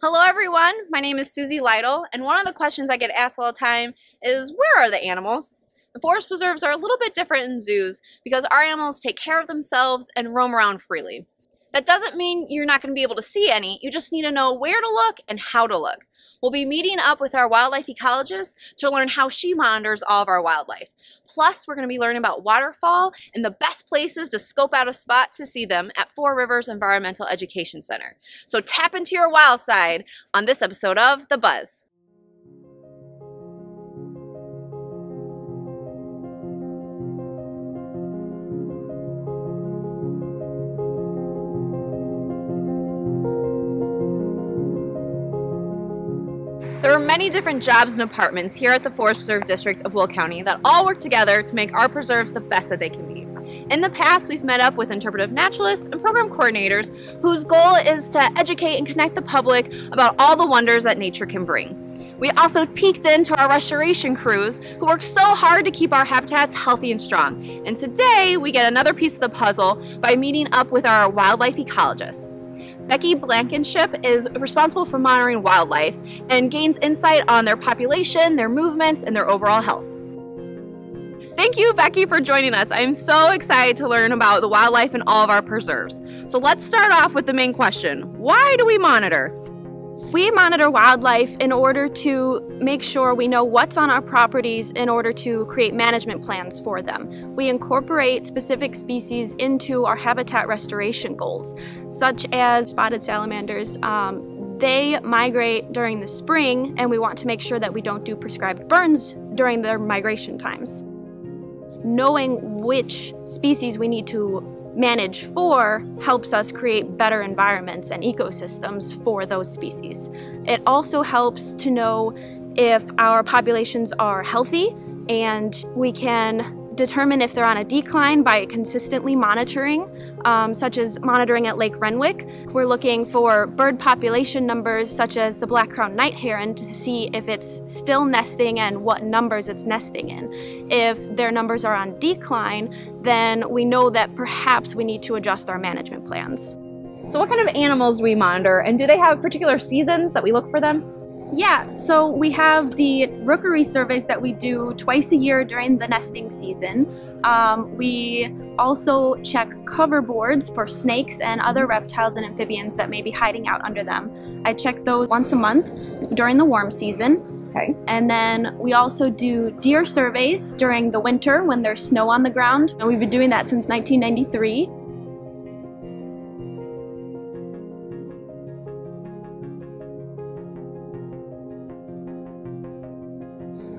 Hello everyone, my name is Susie Lytle, and one of the questions I get asked all the time is, where are the animals? The forest preserves are a little bit different in zoos because our animals take care of themselves and roam around freely. That doesn't mean you're not going to be able to see any, you just need to know where to look and how to look. We'll be meeting up with our wildlife ecologist to learn how she monitors all of our wildlife. Plus, we're going to be learning about waterfowl and the best places to scope out a spot to see them at Four Rivers Environmental Education Center. So tap into your wild side on this episode of The Buzz. There are many different jobs and departments here at the Forest Preserve District of Will County that all work together to make our preserves the best that they can be. In the past, we've met up with interpretive naturalists and program coordinators whose goal is to educate and connect the public about all the wonders that nature can bring. We also peeked into our restoration crews who work so hard to keep our habitats healthy and strong. And today, we get another piece of the puzzle by meeting up with our wildlife ecologist. Becky Blankenship is responsible for monitoring wildlife and gains insight on their population, their movements, and their overall health. Thank you, Becky, for joining us. I'm so excited to learn about the wildlife in all of our preserves. So let's start off with the main question. Why do we monitor? We monitor wildlife in order to make sure we know what's on our properties in order to create management plans for them. We incorporate specific species into our habitat restoration goals, such as spotted salamanders. They migrate during the spring, and we want to make sure that we don't do prescribed burns during their migration times. Knowing which species we need to manage for helps us create better environments and ecosystems for those species. It also helps to know if our populations are healthy, and we can determine if they're on a decline by consistently monitoring, such as monitoring at Lake Renwick. We're looking for bird population numbers such as the black-crowned night heron to see if it's still nesting and what numbers it's nesting in. If their numbers are on decline, then we know that perhaps we need to adjust our management plans. So what kind of animals do we monitor, and do they have particular seasons that we look for them? Yeah, so we have the rookery surveys that we do twice a year during the nesting season. We also check cover boards for snakes and other reptiles and amphibians that may be hiding out under them. I check those once a month during the warm season. Okay. And then we also do deer surveys during the winter when there's snow on the ground. And we've been doing that since 1993.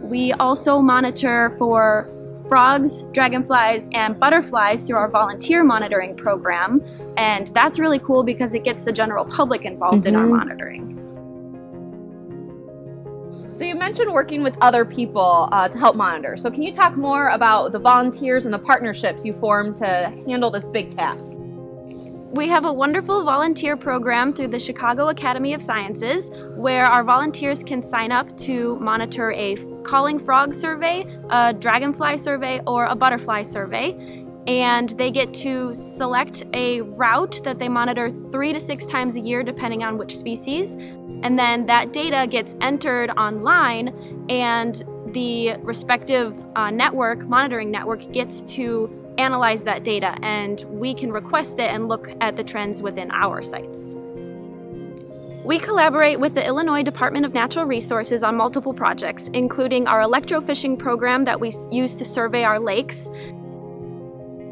We also monitor for frogs, dragonflies, and butterflies through our volunteer monitoring program, and that's really cool because it gets the general public involved in our monitoring. So you mentioned working with other people to help monitor. So can you talk more about the volunteers and the partnerships you formed to handle this big task? We have a wonderful volunteer program through the Chicago Academy of Sciences where our volunteers can sign up to monitor a calling frog survey, a dragonfly survey, or a butterfly survey. And they get to select a route that they monitor 3 to 6 times a year depending on which species. And then that data gets entered online, and the respective monitoring network gets to analyze that data, and we can request it and look at the trends within our sites. We collaborate with the Illinois Department of Natural Resources on multiple projects, including our electrofishing program that we use to survey our lakes.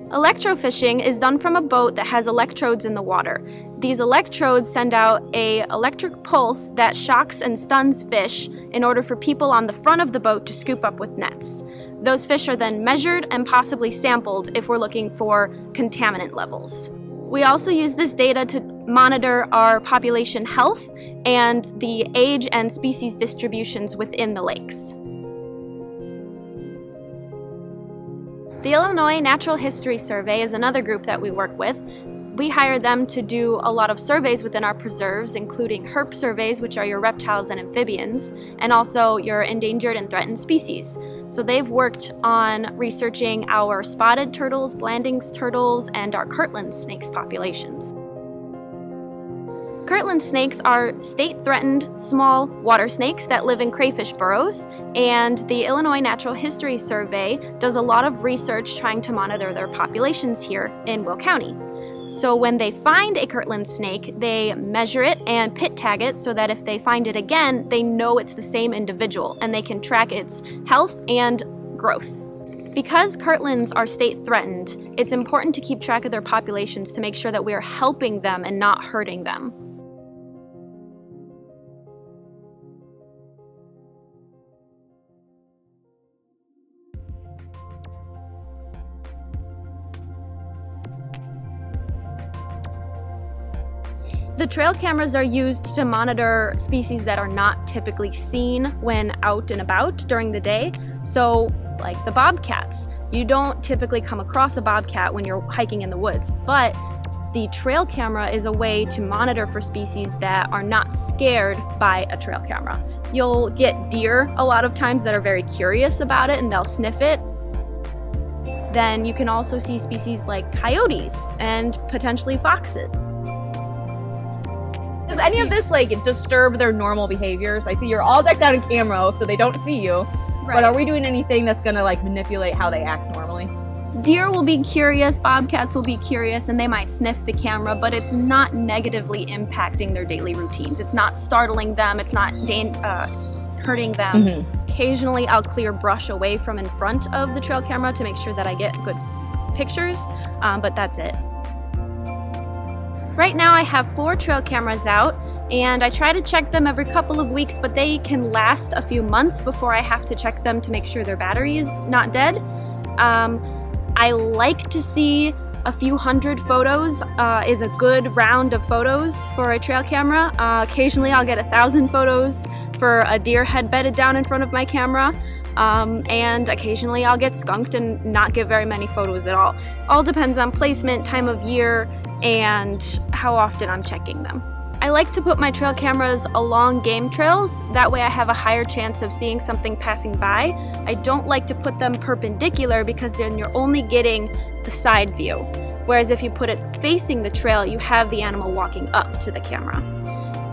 Electrofishing is done from a boat that has electrodes in the water. These electrodes send out an electric pulse that shocks and stuns fish in order for people on the front of the boat to scoop up with nets. Those fish are then measured and possibly sampled if we're looking for contaminant levels. We also use this data to monitor our population health and the age and species distributions within the lakes. The Illinois Natural History Survey is another group that we work with. We hire them to do a lot of surveys within our preserves, including herp surveys, which are your reptiles and amphibians, and also your endangered and threatened species. So they've worked on researching our spotted turtles, Blanding's turtles, and our Kirtland snakes populations. Kirtland snakes are state-threatened small water snakes that live in crayfish burrows, and the Illinois Natural History Survey does a lot of research trying to monitor their populations here in Will County. So when they find a Kirtland snake, they measure it and pit tag it so that if they find it again, they know it's the same individual and they can track its health and growth. Because Kirtlands are state-threatened, it's important to keep track of their populations to make sure that we are helping them and not hurting them. The trail cameras are used to monitor species that are not typically seen when out and about during the day. So, like the bobcats. You don't typically come across a bobcat when you're hiking in the woods, but the trail camera is a way to monitor for species that are not scared by a trail camera. You'll get deer a lot of times that are very curious about it and they'll sniff it. Then you can also see species like coyotes and potentially foxes. Does any of this like disturb their normal behaviors? I see you're all decked out in camo so they don't see you. Right. But are we doing anything that's gonna like manipulate how they act normally? Deer will be curious, bobcats will be curious, and they might sniff the camera, but it's not negatively impacting their daily routines. It's not startling them, it's not hurting them. Mm-hmm. Occasionally I'll clear brush away from in front of the trail camera to make sure that I get good pictures, but that's it. Right now I have 4 trail cameras out, and I try to check them every couple of weeks, but they can last a few months before I have to check them to make sure their battery is not dead. I like to see a few hundred photos is a good round of photos for a trail camera. Occasionally I'll get 1,000 photos for a deer head bedded down in front of my camera. And occasionally I'll get skunked and not get very many photos at all. All depends on placement, time of year, and how often I'm checking them. I like to put my trail cameras along game trails, that way I have a higher chance of seeing something passing by. I don't like to put them perpendicular because then you're only getting the side view, whereas if you put it facing the trail, you have the animal walking up to the camera.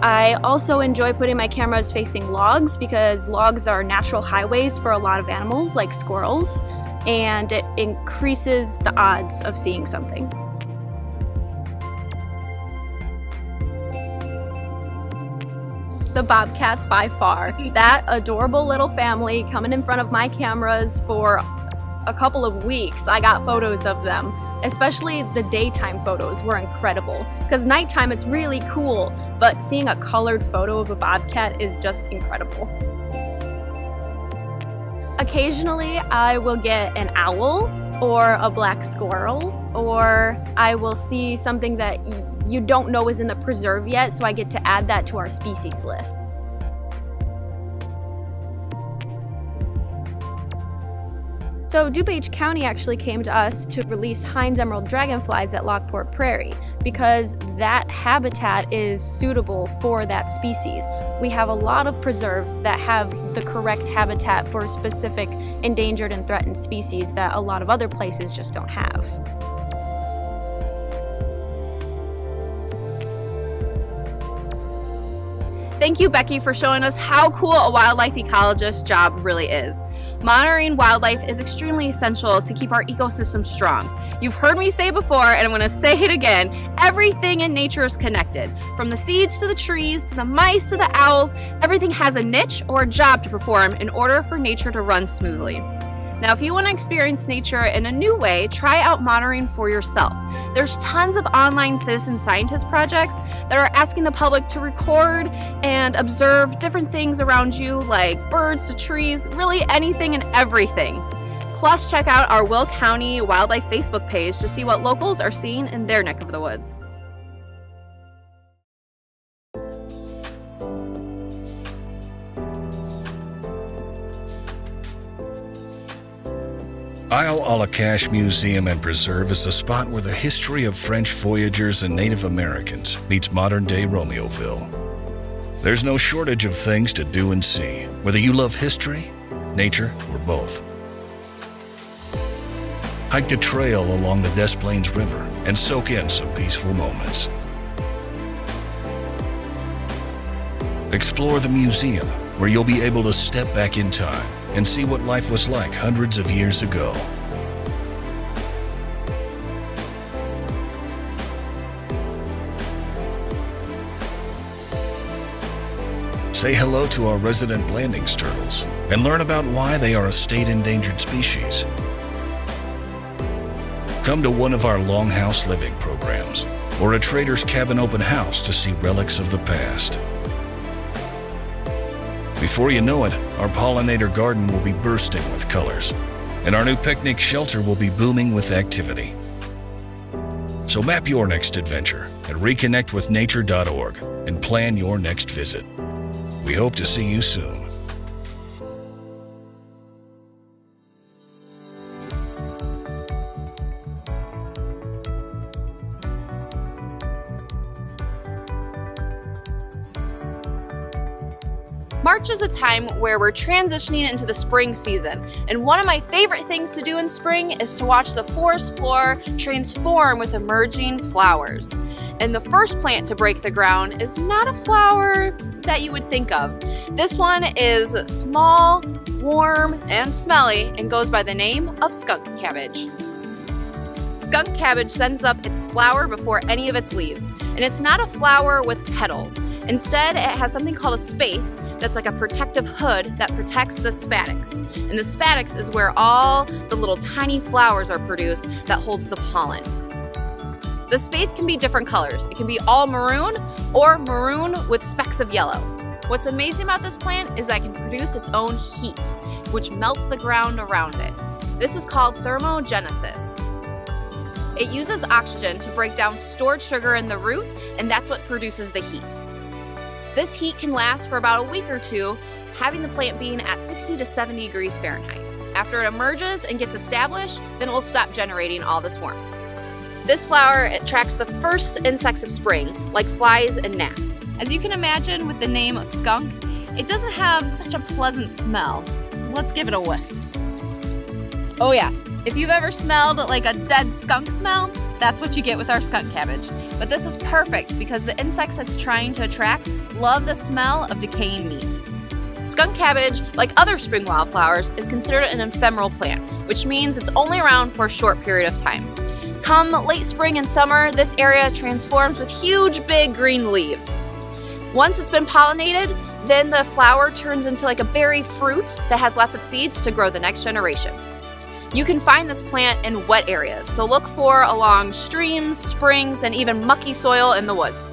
I also enjoy putting my cameras facing logs because logs are natural highways for a lot of animals like squirrels, and it increases the odds of seeing something. The bobcats by far. That adorable little family coming in front of my cameras for a couple of weeks. I got photos of them. Especially the daytime photos were incredible. Because nighttime it's really cool, but seeing a colored photo of a bobcat is just incredible. Occasionally I will get an owl or a black squirrel, or I will see something that you don't know is in the preserve yet, so I get to add that to our species list. So DuPage County actually came to us to release Hines emerald dragonflies at Lockport Prairie because that habitat is suitable for that species. We have a lot of preserves that have the correct habitat for specific endangered and threatened species that a lot of other places just don't have. Thank you, Becky, for showing us how cool a wildlife ecologist's job really is. Monitoring wildlife is extremely essential to keep our ecosystem strong. You've heard me say before, and I'm going to say it again, everything in nature is connected. From the seeds to the trees, to the mice, to the owls, everything has a niche or a job to perform in order for nature to run smoothly. Now, if you want to experience nature in a new way, try out monitoring for yourself. There's tons of online citizen scientist projects that are asking the public to record and observe different things around you, like birds to trees, really anything and everything. Plus, check out our Will County Wildlife Facebook page to see what locals are seeing in their neck of the woods. Isle Alakash Museum and Preserve is a spot where the history of French voyagers and Native Americans meets modern-day Romeoville. There's no shortage of things to do and see, whether you love history, nature, or both. Hike the trail along the Des Plaines River and soak in some peaceful moments. Explore the museum, where you'll be able to step back in time and see what life was like hundreds of years ago. Say hello to our resident Blandings turtles and learn about why they are a state endangered species. Come to one of our Longhouse Living programs or a Trader's Cabin open house to see relics of the past. Before you know it, our pollinator garden will be bursting with colors, and our new picnic shelter will be booming with activity. So map your next adventure at reconnectwithnature.org and plan your next visit. We hope to see you soon. March is a time where we're transitioning into the spring season, and one of my favorite things to do in spring is to watch the forest floor transform with emerging flowers. And the first plant to break the ground is not a flower that you would think of. This one is small, warm, and smelly, and goes by the name of skunk cabbage. Skunk cabbage sends up its flower before any of its leaves, and it's not a flower with petals. Instead, it has something called a spathe that's like a protective hood that protects the spadix. And the spadix is where all the little tiny flowers are produced that holds the pollen. The spathe can be different colors. It can be all maroon or maroon with specks of yellow. What's amazing about this plant is that it can produce its own heat, which melts the ground around it. This is called thermogenesis. It uses oxygen to break down stored sugar in the root, and that's what produces the heat. This heat can last for about a week or two, having the plant being at 60 to 70 degrees Fahrenheit. After it emerges and gets established, then it will stop generating all this warmth. This flower attracts the first insects of spring, like flies and gnats. As you can imagine with the name of skunk, it doesn't have such a pleasant smell. Let's give it a whiff. Oh yeah, if you've ever smelled like a dead skunk smell, that's what you get with our skunk cabbage. But this is perfect because the insects it's trying to attract love the smell of decaying meat. Skunk cabbage, like other spring wildflowers, is considered an ephemeral plant, which means it's only around for a short period of time. Come late spring and summer, this area transforms with huge big green leaves. Once it's been pollinated, then the flower turns into like a berry fruit that has lots of seeds to grow the next generation. You can find this plant in wet areas, so look for along streams, springs, and even mucky soil in the woods.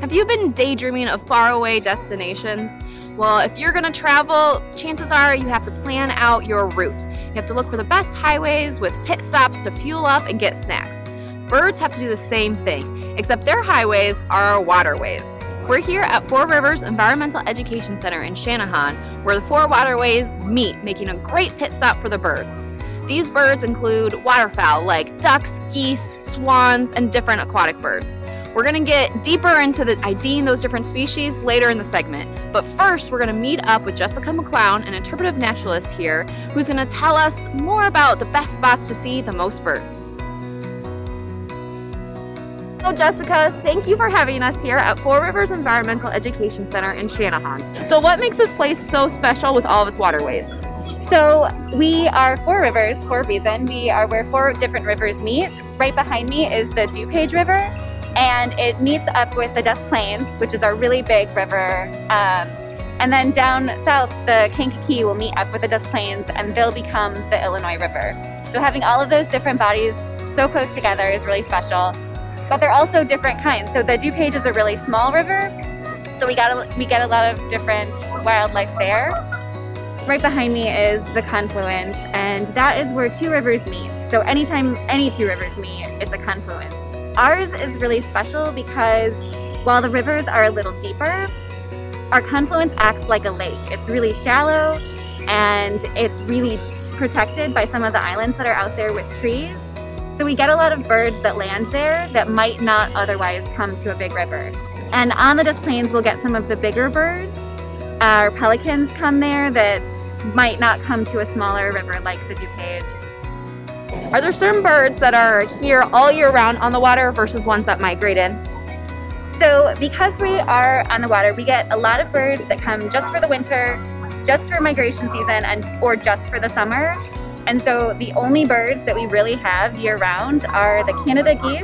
Have you been daydreaming of faraway destinations? Well, if you're gonna travel, chances are you have to plan out your route. You have to look for the best highways with pit stops to fuel up and get snacks. Birds have to do the same thing, except their highways are waterways. We're here at Four Rivers Environmental Education Center in Shanahan, where the four waterways meet, making a great pit stop for the birds. These birds include waterfowl like ducks, geese, swans, and different aquatic birds. We're gonna get deeper into IDing those different species later in the segment, but first we're gonna meet up with Jessica Mccloud, an interpretive naturalist here, who's gonna tell us more about the best spots to see the most birds. So Jessica, thank you for having us here at Four Rivers Environmental Education Center in Shanahan. So what makes this place so special with all of its waterways? So we are Four Rivers for a reason. We are where four different rivers meet. Right behind me is the DuPage River, and it meets up with the Des Plaines, which is our really big river. And then down south, the Kankakee will meet up with the Des Plaines, and they'll become the Illinois River. So having all of those different bodies so close together is really special. But they're also different kinds. So the DuPage is a really small river, so we get a lot of different wildlife there. Right behind me is the Confluence, and that is where two rivers meet. So anytime any two rivers meet, it's a confluence. Ours is really special because while the rivers are a little deeper, our confluence acts like a lake. It's really shallow, and it's really protected by some of the islands that are out there with trees. So we get a lot of birds that land there that might not otherwise come to a big river. And on the Des Plaines, we'll get some of the bigger birds. Our pelicans come there that might not come to a smaller river like the DuPage. Are there certain birds that are here all year round on the water versus ones that migrate in? So because we are on the water, we get a lot of birds that come just for the winter, just for migration season, or just for the summer. And so the only birds that we really have year round are the Canada geese,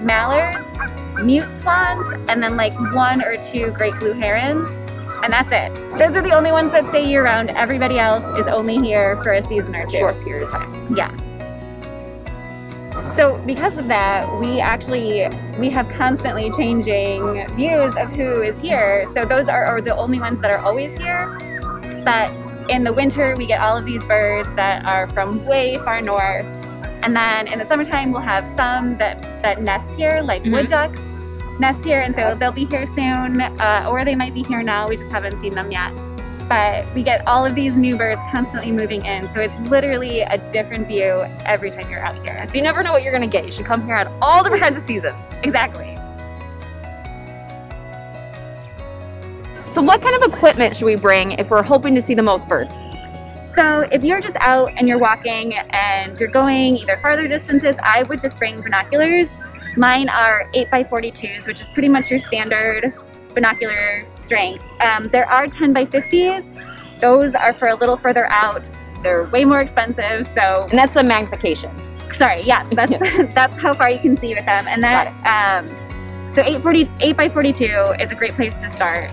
mallards, mute swans, and then like 1 or 2 great blue herons. And that's it. Those are the only ones that stay year round. Everybody else is only here for a season or 2. Short period of time. Yeah. So because of that, we have constantly changing views of who is here. So those are the only ones that are always here. But in the winter, we get all of these birds that are from way far north. And then in the summertime, we'll have some that nest here, like wood ducks nest here. And so they'll be here soon, or they might be here now. We just haven't seen them yet. But we get all of these new birds constantly moving in. So it's literally a different view every time you're out here. So you never know what you're gonna get. You should come here at all different kinds of seasons. Exactly. So what kind of equipment should we bring if we're hoping to see the most birds? So if you're just out and you're walking and you're going either farther distances, I would just bring binoculars. Mine are 8x42s, which is pretty much your standard binocular strength. There are 10x50s. Those are for a little further out. They're way more expensive, so... And that's the magnification. Sorry, yeah, that's how far you can see with them. And that, so 8x42 is a great place to start.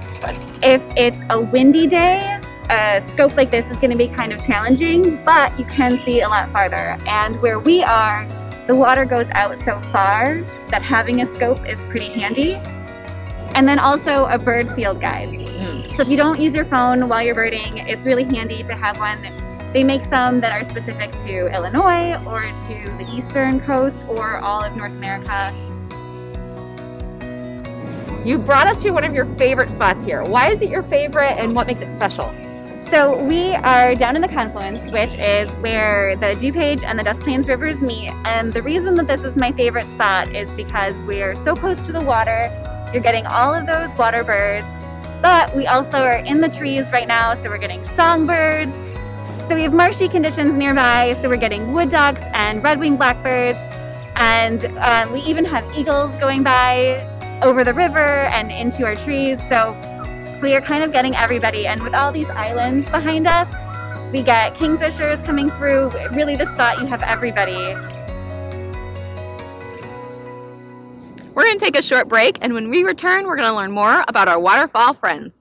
If it's a windy day, a scope like this is going to be kind of challenging, but you can see a lot farther. And where we are, the water goes out so far that having a scope is pretty handy. And then also a bird field guide. So if you don't use your phone while you're birding, it's really handy to have one. They make some that are specific to Illinois or to the eastern coast or all of North America. You brought us to one of your favorite spots here. Why is it your favorite and what makes it special? So we are down in the Confluence, which is where the DuPage and the Des Plaines rivers meet. And the reason that this is my favorite spot is because we're so close to the water. You're getting all of those water birds, but we also are in the trees right now, so we're getting songbirds. So we have marshy conditions nearby, so we're getting wood ducks and red-winged blackbirds, and we even have eagles going by over the river and into our trees. So we are kind of getting everybody, and with all these islands behind us, we get kingfishers coming through. Really, this spot, you have everybody. We're going to take a short break, and when we return, we're going to learn more about our waterfall friends.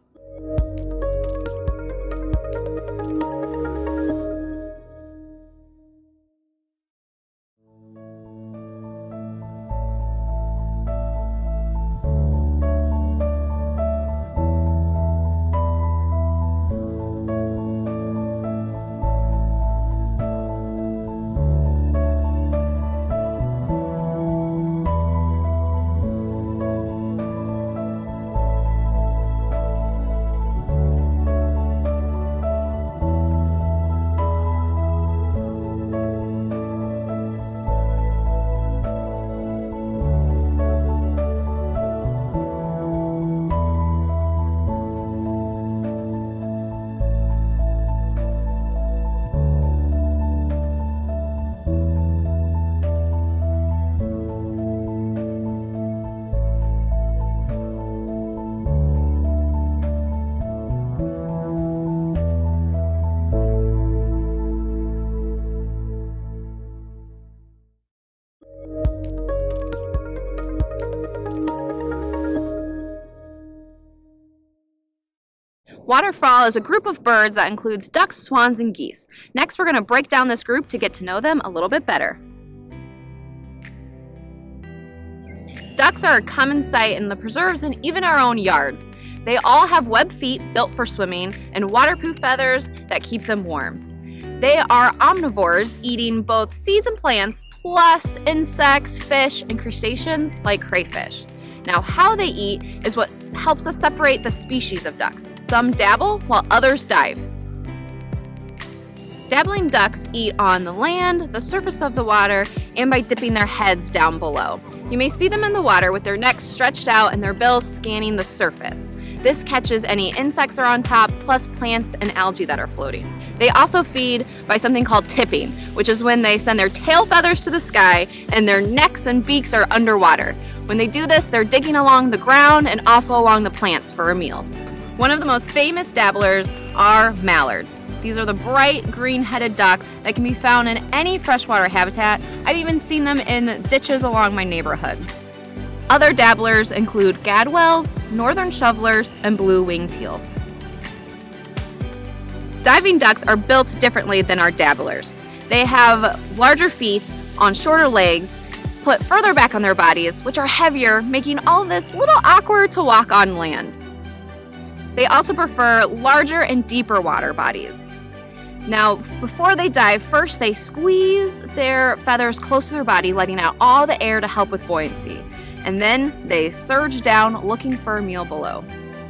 Waterfowl is a group of birds that includes ducks, swans, and geese. Next, we're going to break down this group to get to know them a little bit better. Ducks are a common sight in the preserves and even our own yards. They all have webbed feet built for swimming and waterproof feathers that keep them warm. They are omnivores, eating both seeds and plants, plus insects, fish, and crustaceans like crayfish. Now, how they eat is what helps us separate the species of ducks. Some dabble while others dive. Dabbling ducks eat on the land, the surface of the water, and by dipping their heads down below. You may see them in the water with their necks stretched out and their bills scanning the surface. This catches any insects are on top, plus plants and algae that are floating. They also feed by something called tipping, which is when they send their tail feathers to the sky and their necks and beaks are underwater. When they do this, they're digging along the ground and also along the plants for a meal. One of the most famous dabblers are mallards. These are the bright green-headed ducks that can be found in any freshwater habitat. I've even seen them in ditches along my neighborhood. Other dabblers include gadwalls, northern shovelers, and blue-winged teals. Diving ducks are built differently than our dabblers. They have larger feet on shorter legs, put further back on their bodies, which are heavier, making all of this a little awkward to walk on land. They also prefer larger and deeper water bodies. Now, before they dive, first they squeeze their feathers close to their body, letting out all the air to help with buoyancy. And then they surge down, looking for a meal below.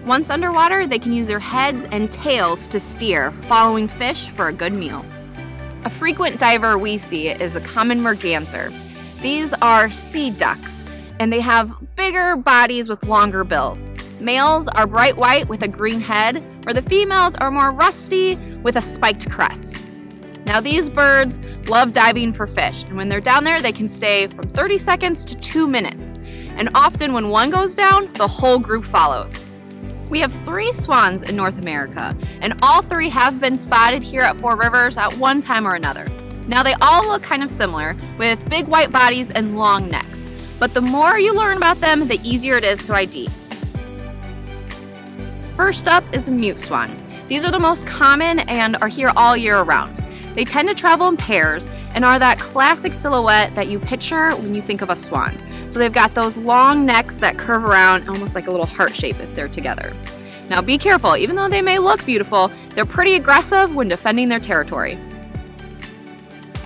Once underwater, they can use their heads and tails to steer, following fish for a good meal. A frequent diver we see is the common merganser. These are sea ducks, and they have bigger bodies with longer bills. Males are bright white with a green head, where the females are more rusty with a spiked crest. Now these birds love diving for fish, and when they're down there, they can stay from 30 seconds to 2 minutes. And often when one goes down, the whole group follows. We have 3 swans in North America, and all 3 have been spotted here at Four Rivers at one time or another. Now they all look kind of similar, with big white bodies and long necks. But the more you learn about them, the easier it is to ID. First up is a mute swan. These are the most common and are here all year round. They tend to travel in pairs and are that classic silhouette that you picture when you think of a swan. So they've got those long necks that curve around almost like a little heart shape if they're together. Now be careful, even though they may look beautiful, they're pretty aggressive when defending their territory.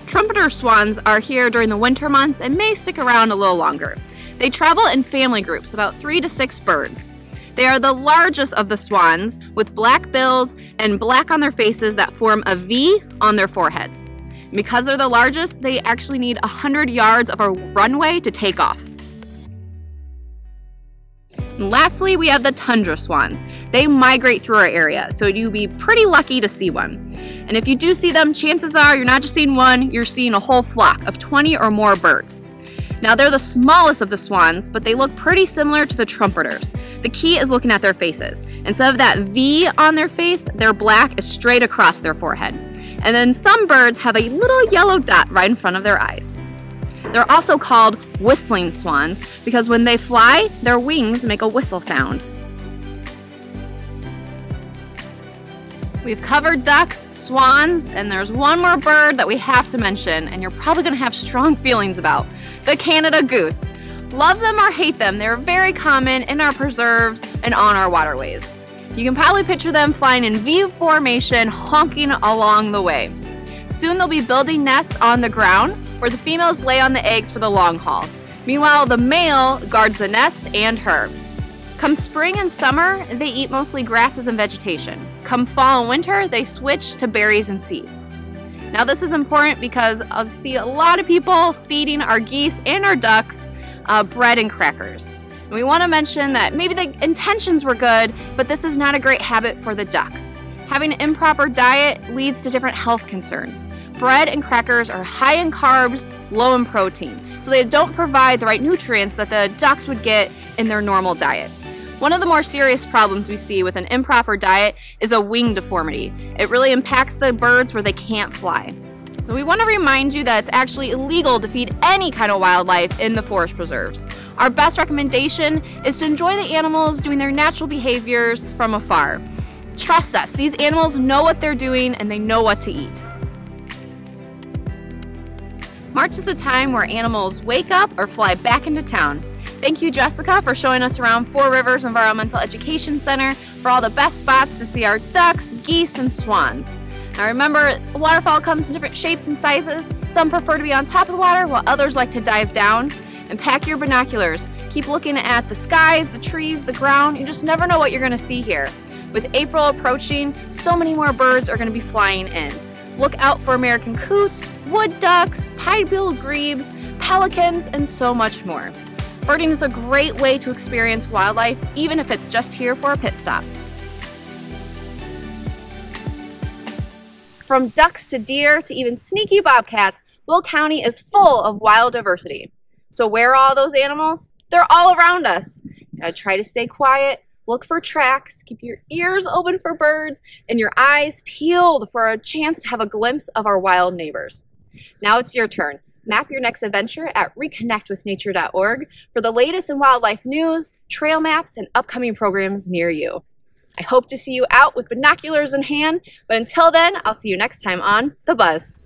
Trumpeter swans are here during the winter months and may stick around a little longer. They travel in family groups, about 3 to 6 birds. They are the largest of the swans, with black bills and black on their faces that form a V on their foreheads. And because they're the largest, they actually need 100 yards of a runway to take off. And lastly, we have the Tundra Swans. They migrate through our area, so you'd be pretty lucky to see one. And if you do see them, chances are you're not just seeing one, you're seeing a whole flock of 20 or more birds. Now they're the smallest of the swans, but they look pretty similar to the trumpeters. The key is looking at their faces. Instead of that V on their face, their black is straight across their forehead. And then some birds have a little yellow dot right in front of their eyes. They're also called whistling swans because when they fly, their wings make a whistle sound. We've covered ducks, swans, and there's one more bird that we have to mention, and you're probably going to have strong feelings about, the Canada goose. Love them or hate them, they're very common in our preserves and on our waterways. You can probably picture them flying in V formation, honking along the way. Soon they'll be building nests on the ground where the females lay on the eggs for the long haul. Meanwhile, the male guards the nest and her. Come spring and summer, they eat mostly grasses and vegetation. Come fall and winter, they switch to berries and seeds. Now this is important because I see a lot of people feeding our geese and our ducks bread and crackers. And we want to mention that maybe the intentions were good, but this is not a great habit for the ducks. Having an improper diet leads to different health concerns. Bread and crackers are high in carbs, low in protein, so they don't provide the right nutrients that the ducks would get in their normal diet. One of the more serious problems we see with an improper diet is a wing deformity. It really impacts the birds where they can't fly. So we want to remind you that it's actually illegal to feed any kind of wildlife in the forest preserves. Our best recommendation is to enjoy the animals doing their natural behaviors from afar. Trust us, these animals know what they're doing and they know what to eat. March is the time where animals wake up or fly back into town. Thank you, Jessica, for showing us around Four Rivers Environmental Education Center for all the best spots to see our ducks, geese, and swans. Now remember, the waterfall comes in different shapes and sizes. Some prefer to be on top of the water, while others like to dive down. And pack your binoculars. Keep looking at the skies, the trees, the ground. You just never know what you're going to see here. With April approaching, so many more birds are going to be flying in. Look out for American coots, wood ducks, pied-billed grebes, pelicans, and so much more. Birding is a great way to experience wildlife, even if it's just here for a pit stop. From ducks to deer to even sneaky bobcats, Will County is full of wild diversity. So where are all those animals? They're all around us. Gotta try to stay quiet, look for tracks, keep your ears open for birds, and your eyes peeled for a chance to have a glimpse of our wild neighbors. Now it's your turn. Map your next adventure at reconnectwithnature.org for the latest in wildlife news, trail maps, and upcoming programs near you. I hope to see you out with binoculars in hand, but until then, I'll see you next time on The Buzz.